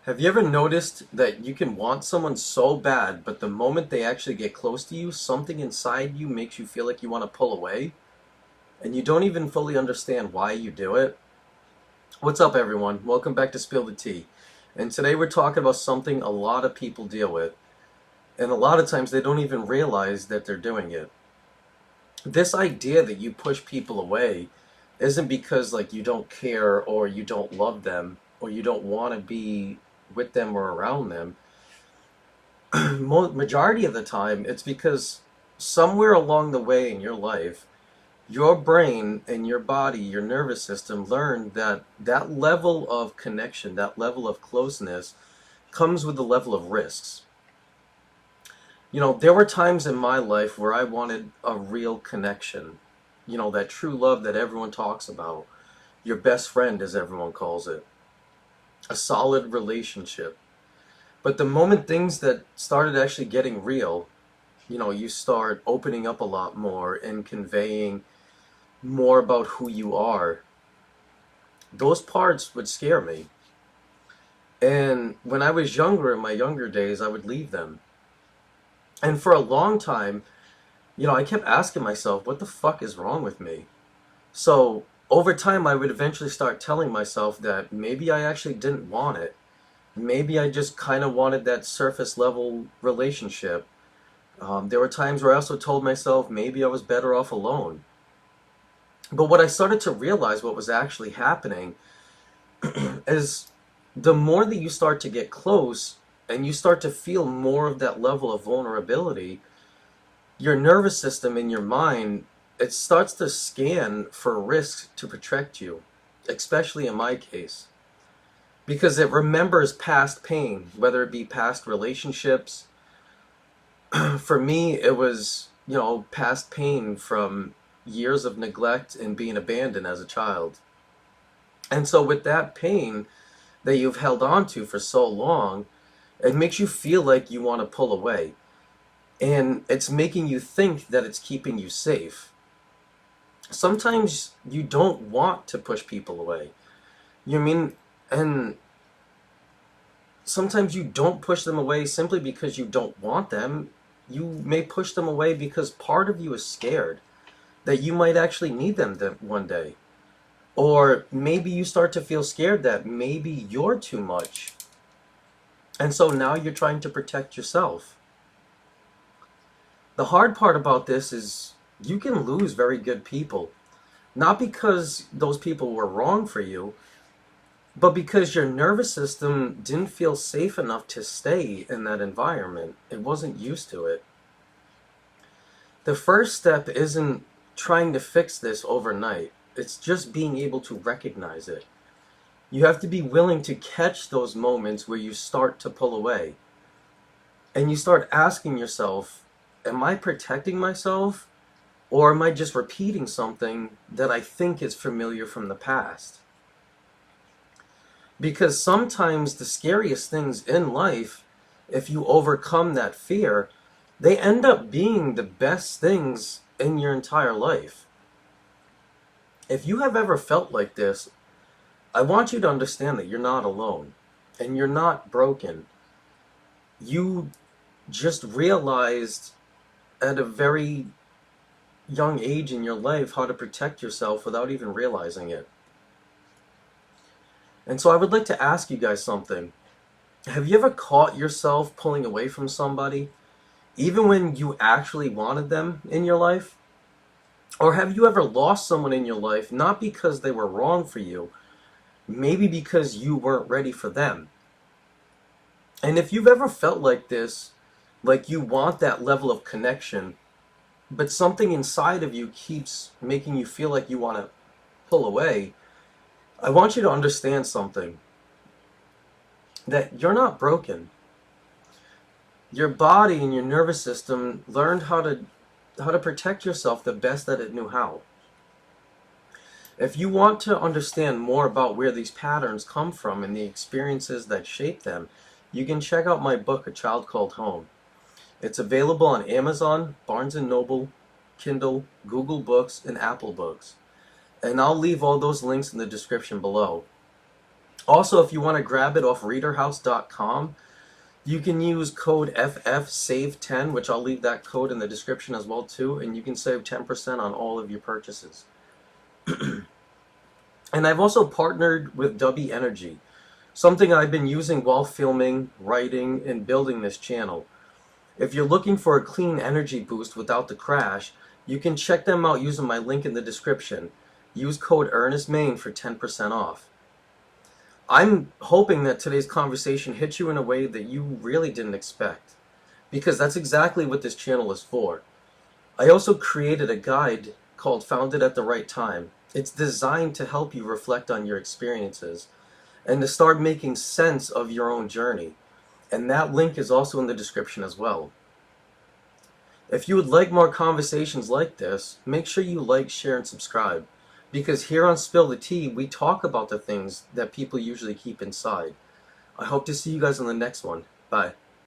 Have you ever noticed that you can want someone so bad, but the moment they actually get close to you, something inside you makes you feel like you want to pull away, and you don't even fully understand why you do it? What's up, everyone? Welcome back to Spill the Tea. And today we're talking about something a lot of people deal with, and a lot of times they don't even realize that they're doing it. This idea that you push people away isn't because like you don't care or you don't love them or you don't want to be with them or around them. Majority of the time it's because somewhere along the way in your life your brain and your body, your nervous system learned that that level of connection, that level of closeness comes with a level of risks. There were times in my life where I wanted a real connection, that true love that everyone talks about, your best friend, as everyone calls it, a solid relationship. But the moment things that started actually getting real, you start opening up a lot more and conveying more about who you are. Those parts would scare me. And when I was younger, in my younger days, I would leave them. And for a long time, I kept asking myself, what the fuck is wrong with me? So over time, I would eventually start telling myself that maybe I actually didn't want it. Maybe I just kind of wanted that surface level relationship. There were times where I also told myself maybe I was better off alone. But what I started to realize what was actually happening is the more that you start to get close and you start to feel more of that level of vulnerability, your nervous system and your mind, it starts to scan for risks to protect you, especially in my case. Because it remembers past pain, whether it be past relationships. For me, it was, past pain from years of neglect and being abandoned as a child. And so with that pain that you've held on to for so long, it makes you feel like you want to pull away. And it's making you think that it's keeping you safe. Sometimes you don't want to push people away. And sometimes you don't push them away simply because you don't want them. You may push them away because part of you is scared that you might actually need them one day. Or maybe you start to feel scared that maybe you're too much. And so now you're trying to protect yourself. The hard part about this is you can lose very good people. Not because those people were wrong for you, but because your nervous system didn't feel safe enough to stay in that environment. It wasn't used to it. The first step isn't trying to fix this overnight. It's just being able to recognize it. You have to be willing to catch those moments where you start to pull away. And you start asking yourself, am I protecting myself? Or am I just repeating something that I think is familiar from the past? Because sometimes the scariest things in life, if you overcome that fear, they end up being the best things in your entire life. If you have ever felt like this, I want you to understand that you're not alone and you're not broken. You just realized at a very young age in your life how to protect yourself without even realizing it. And so I would like to ask you guys something. Have you ever caught yourself pulling away from somebody, even when you actually wanted them in your life? Or have you ever lost someone in your life, not because they were wrong for you, maybe because you weren't ready for them? And if you've ever felt like this, like you want that level of connection, but something inside of you keeps making you feel like you want to pull away, I want you to understand something. That you're not broken. Your body and your nervous system learned how to protect yourself the best that it knew how. If you want to understand more about where these patterns come from and the experiences that shape them, you can check out my book, A Child Called Home. It's available on Amazon, Barnes & Noble, Kindle, Google Books, and Apple Books. And I'll leave all those links in the description below. Also, if you want to grab it off readerhouse.com, you can use code FFSAVE10, which I'll leave that code in the description as well too, and you can save 10% on all of your purchases. And I've also partnered with Dubby Energy, something I've been using while filming, writing, and building this channel. If you're looking for a clean energy boost without the crash, you can check them out using my link in the description. Use code ERNESTMAIN for 10% off. I'm hoping that today's conversation hits you in a way that you really didn't expect, because that's exactly what this channel is for. I also created a guide called Found It at the Right Time. It's designed to help you reflect on your experiences and to start making sense of your own journey. And that link is also in the description as well. If you would like more conversations like this, make sure you like, share, and subscribe. Because here on Spill the Tea, we talk about the things that people usually keep inside. I hope to see you guys on the next one. Bye.